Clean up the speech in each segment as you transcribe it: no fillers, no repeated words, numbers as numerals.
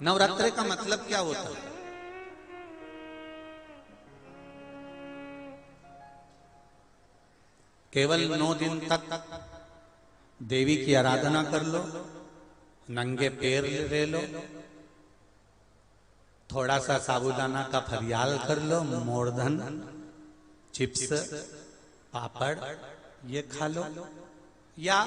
नवरात्रि का मतलब क्या होता है? केवल 9 दिन तक देवी की आराधना कर लो, नंगे पैर ले लो, थोड़ा सा साबूदाना का फरियाल कर लो, मोरधन, चिप्स, पापड़ ये खा लो, या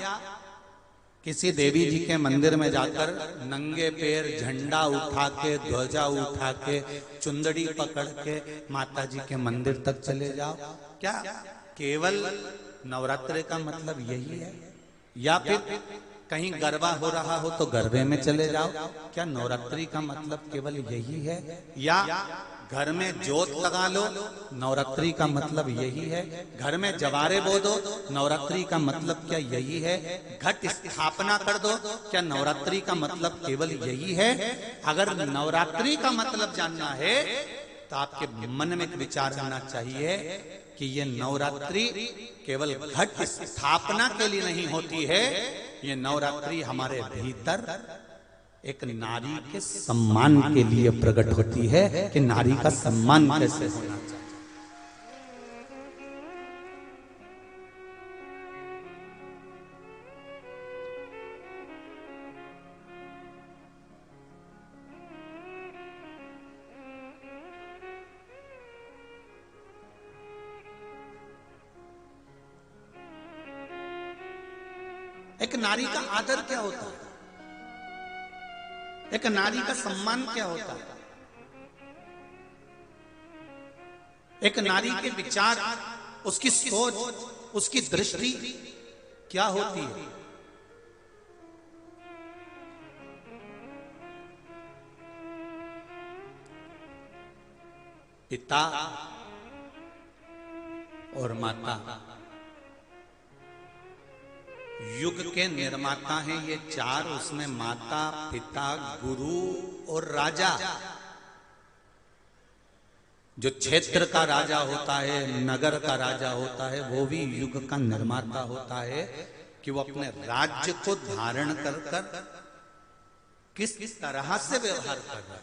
किसी देवी जी के मंदिर में जाकर नंगे पैर झंडा उठा के, ध्वजा उठा के, चुंदड़ी पकड़ के माता जी के मंदिर तक चले जाओ। क्या केवल नवरात्रि का मतलब यही है? या फिर कहीं गरबा हो रहा हो तो गरबे में चले जाओ? क्या नवरात्रि का मतलब केवल यही है? या घर में जोत लगा लो, नवरात्रि का मतलब यही है? घर में जवारे बो दो, नवरात्रि का मतलब क्या यही है? घट स्थापना कर दो, क्या नवरात्रि का मतलब केवल यही है? अगर नवरात्रि का मतलब जानना है तो आपके मन में एक विचार आना चाहिए कि ये नवरात्रि केवल घट स्थापना के लिए नहीं होती है, ये नवरात्रि हमारे भीतर एक नारी के सम्मान के लिए प्रकट होती है कि नारी का सम्मान कैसे होना चाहिए। एक नारी का आदर क्या होता है? एक नारी का सम्मान क्या होता है? एक नारी के विचार, उसकी सोच, उसकी दृष्टि क्या होती है? पिता और माता युग के निर्माता हैं ये चार। उसमें माता, पिता, गुरु और राजा। जो क्षेत्र का राजा होता है, नगर का राजा होता है, वो भी युग का निर्माता होता है कि वो अपने राज्य को धारण कर कर किस तरह से व्यवहार कर रहा है।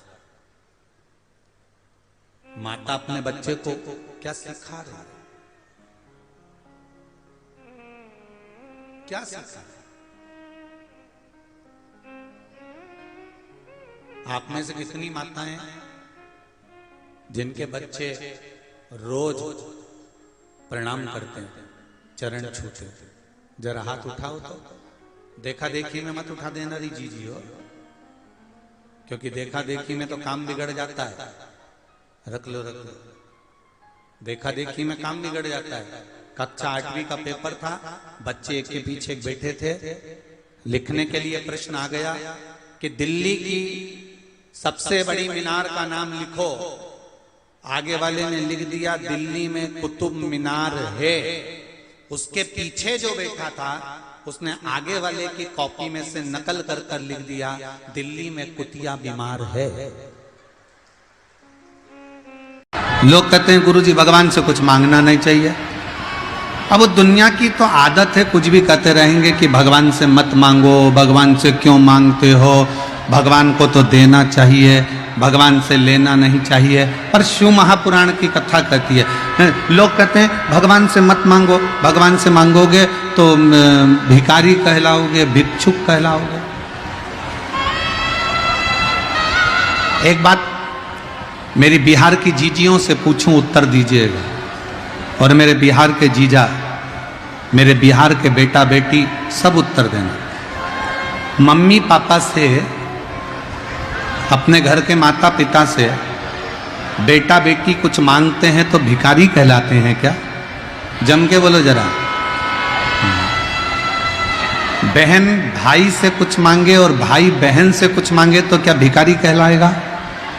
माता अपने बच्चे को क्या सिखा रही है? क्या सिखा? आप में से कितनी माताएं जिनके बच्चे रोज प्रणाम करते हैं, चरण छूते? जरा हाथ उठाओ तो। देखा देखी में मत उठा देना री जी हो, क्योंकि देखा देखी में तो काम बिगड़ जाता है। रख लो रख लो, देखा देखी में काम बिगड़ जाता है। कक्षा 8वीं का पेपर था, बच्चे एक के पीछे एक बैठे थे, लिखने के लिए प्रश्न आ गया कि दिल्ली की सबसे बड़ी मीनार का नाम लिखो। आगे वाले ने लिख दिया दिल्ली में कुतुब मीनार है। उसके पीछे जो बैठा था उसने आगे वाले की कॉपी में से नकल कर कर लिख दिया दिल्ली में कुतिया बीमार है। लोग कहते हैं गुरुजी भगवान से कुछ मांगना नहीं चाहिए। अब दुनिया की तो आदत है, कुछ भी कहते रहेंगे कि भगवान से मत मांगो, भगवान से क्यों मांगते हो, भगवान को तो देना चाहिए, भगवान से लेना नहीं चाहिए। पर शिव महापुराण की कथा कहती है, लोग कहते हैं भगवान से मत मांगो, भगवान से मांगोगे तो भिखारी कहलाओगे, भिक्षुक कहलाओगे। एक बात मेरी बिहार की जीजियों से पूछूं, उत्तर दीजिएगा। और मेरे बिहार के जीजा, मेरे बिहार के बेटा बेटी सब उत्तर देना। मम्मी पापा से, अपने घर के माता पिता से बेटा बेटी कुछ मांगते हैं तो भिखारी कहलाते हैं क्या? जम के बोलो जरा। बहन भाई से कुछ मांगे और भाई बहन से कुछ मांगे तो क्या भिखारी कहलाएगा?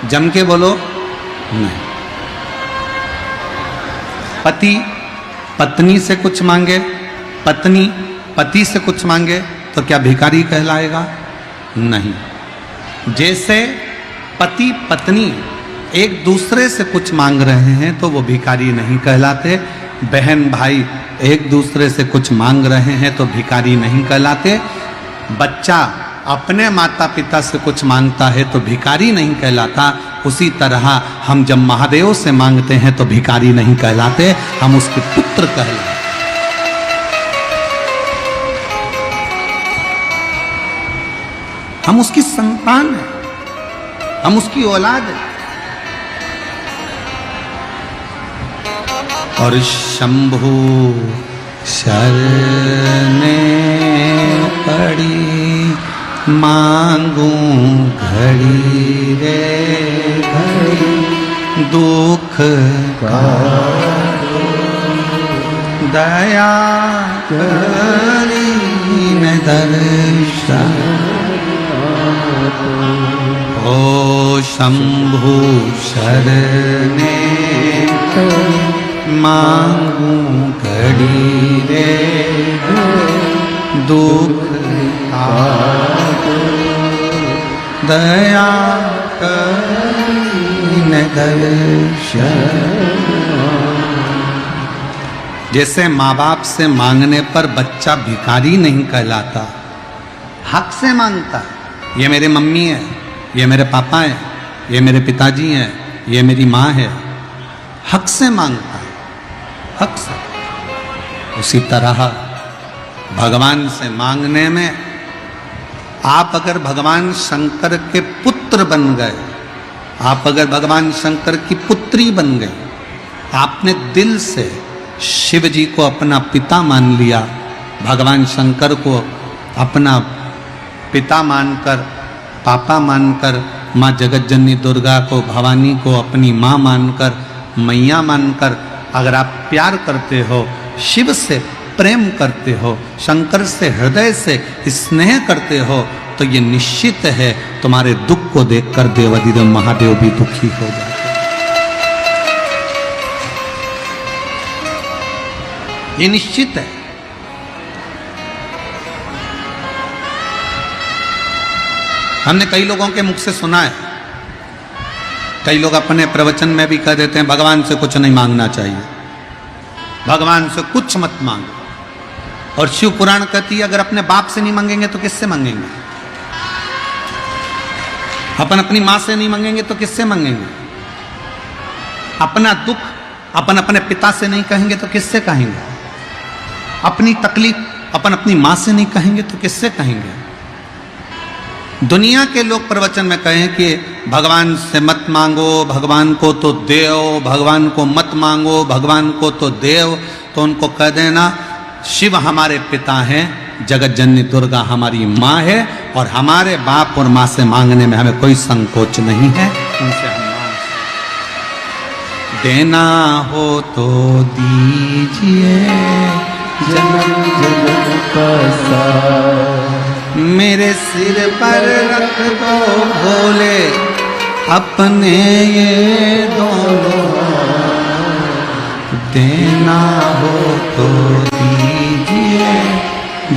जम के बोलो। नहीं। पति पत्नी से कुछ मांगे, पत्नी पति से कुछ मांगे तो क्या भिखारी कहलाएगा? नहीं। जैसे पति पत्नी एक दूसरे से कुछ मांग रहे हैं तो वो भिखारी नहीं कहलाते। बहन भाई एक दूसरे से कुछ मांग रहे हैं तो भिखारी नहीं कहलाते। बच्चा अपने माता पिता से कुछ मांगता है तो भिखारी नहीं कहलाता, उसी तरह हम जब महादेव से मांगते हैं तो भिखारी नहीं कहलाते, हम उसके पुत्र कहलाते। हम उसकी संतान हैं, हम उसकी औलाद हैं। और शंभु शरणे पड़ी मांगू घड़ी रे घड़ी, दुख दया करी न दर्शन। ओ शंभु शरणे मांगू घड़ी रे दुख दया करीन दर्शन। जैसे माँ बाप से मांगने पर बच्चा भिखारी नहीं कहलाता, हक से मांगता। ये मेरे मम्मी है, ये मेरे पापा है, ये मेरे पिताजी हैं, ये मेरी माँ है, हक से मांगता है, हक से। उसी तरह भगवान से मांगने में, आप अगर भगवान शंकर के पुत्र बन गए, आप अगर भगवान शंकर की पुत्री बन गई, आपने दिल से शिव जी को अपना पिता मान लिया, भगवान शंकर को अपना पिता मानकर, पापा मानकर, माँ जगतजननी दुर्गा को, भवानी को अपनी माँ मानकर, मैया मानकर अगर आप प्यार करते हो, शिव से प्रेम करते हो, शंकर से हृदय से स्नेह करते हो, तो ये निश्चित है तुम्हारे दुख को देखकर देवाधिदेव महादेव भी दुखी हो जाते। ये निश्चित है। हमने कई लोगों के मुख से सुना है, कई लोग अपने प्रवचन में भी कह देते हैं भगवान से कुछ नहीं मांगना चाहिए, भगवान से कुछ मत मांगो। और शिव पुराण कहती है अगर अपने बाप से नहीं मांगेंगे तो किससे मांगेंगे? अपन अपनी मां से नहीं मांगेंगे तो किससे मांगेंगे? अपना दुख अपन अपने पिता से नहीं कहेंगे तो किससे कहेंगे? अपनी तकलीफ अपन अपनी मां से नहीं कहेंगे तो किससे कहेंगे? दुनिया के लोग प्रवचन में कहें कि भगवान से मत मांगो, भगवान को तो देव, भगवान को मत मांगो, भगवान को तो देव, तो उनको कह देना शिव हमारे पिता हैं, जगत जननी दुर्गा हमारी माँ है, और हमारे बाप और माँ से मांगने में हमें कोई संकोच नहीं है, उनसे हम मांग देना हो तो दीजिए जन्म जन्म का साथ, मेरे सिर पर रख दो भोले अपने ये दोनों, देना हो तो दीजिए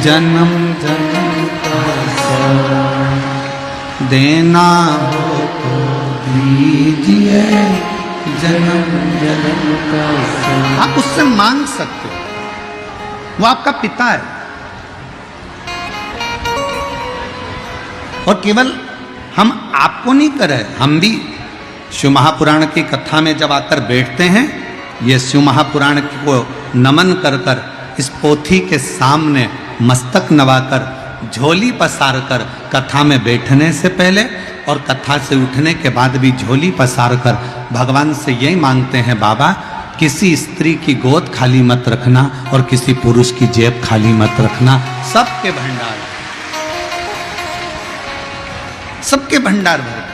जन्म जन्म का साथ, देना हो तो दीजिए जन्म जन्म का साथ। आप उससे मांग सकते हो, वो आपका पिता है। और केवल हम आपको नहीं कर रहे, हम भी शिव महापुराण की कथा में जब आकर बैठते हैं, ये शिव महापुराण को नमन कर कर, इस पोथी के सामने मस्तक नवाकर, झोली पसार कर कथा में बैठने से पहले और कथा से उठने के बाद भी झोली पसार कर भगवान से यही मांगते हैं, बाबा किसी स्त्री की गोद खाली मत रखना और किसी पुरुष की जेब खाली मत रखना, सबके भंडार, सबके भंडार भर।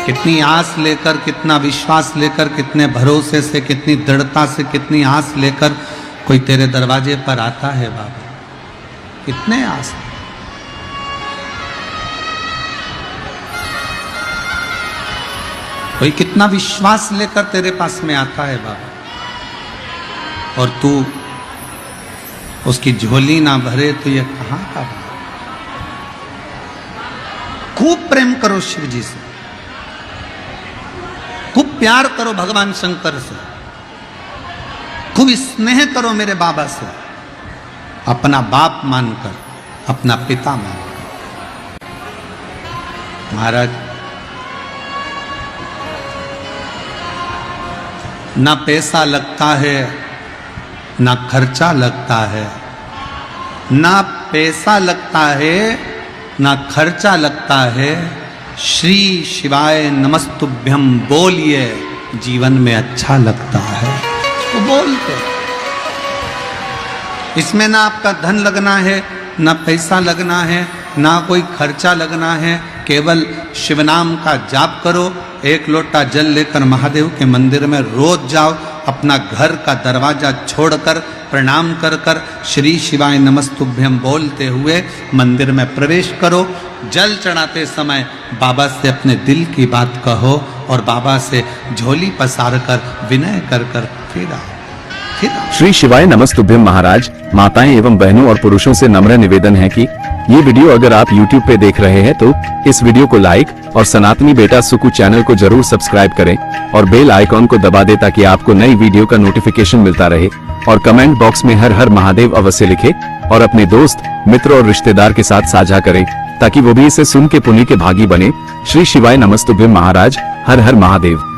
कितनी आस लेकर, कितना विश्वास लेकर, कितने भरोसे से, कितनी दृढ़ता से, कितनी आस लेकर कोई तेरे दरवाजे पर आता है बाबा, कितने आस। कोई कितना विश्वास लेकर तेरे पास में आता है बाबा, और तू उसकी झोली ना भरे तो ये कहां का बाबा। खूब प्रेम करो शिव जी से, खूब प्यार करो भगवान शंकर से, खूब स्नेह करो मेरे बाबा से, अपना बाप मानकर, अपना पिता मानकर। महाराज, ना पैसा लगता है, ना खर्चा लगता है, ना पैसा लगता है, ना खर्चा लगता है। श्री शिवाय नमस्तुभ्यम बोलिए, जीवन में अच्छा लगता है। तो बोलते, इसमें ना आपका धन लगना है, ना पैसा लगना है, ना कोई खर्चा लगना है। केवल शिव नाम का जाप करो। एक लोटा जल लेकर महादेव के मंदिर में रोज जाओ। अपना घर का दरवाजा छोड़कर प्रणाम कर कर श्री शिवाय नमस्तुभ्यम बोलते हुए मंदिर में प्रवेश करो। जल चढ़ाते समय बाबा से अपने दिल की बात कहो और बाबा से झोली पसार कर विनय कर कर फिर आओ। श्री शिवाय नमस्तुभ्यम। महाराज, माताएं एवं बहनों और पुरुषों से नम्र निवेदन है कि ये वीडियो अगर आप YouTube पे देख रहे हैं तो इस वीडियो को लाइक और सनातनी बेटा सुकू चैनल को जरूर सब्सक्राइब करें और बेल आइकॉन को दबा दें ताकि आपको नई वीडियो का नोटिफिकेशन मिलता रहे। और कमेंट बॉक्स में हर हर महादेव अवश्य लिखे और अपने दोस्त, मित्र और रिश्तेदार के साथ साझा करें ताकि वो भी इसे सुन के पुण्य के भागी बने। श्री शिवाय नमस्तुभ्यम। महाराज, हर हर महादेव।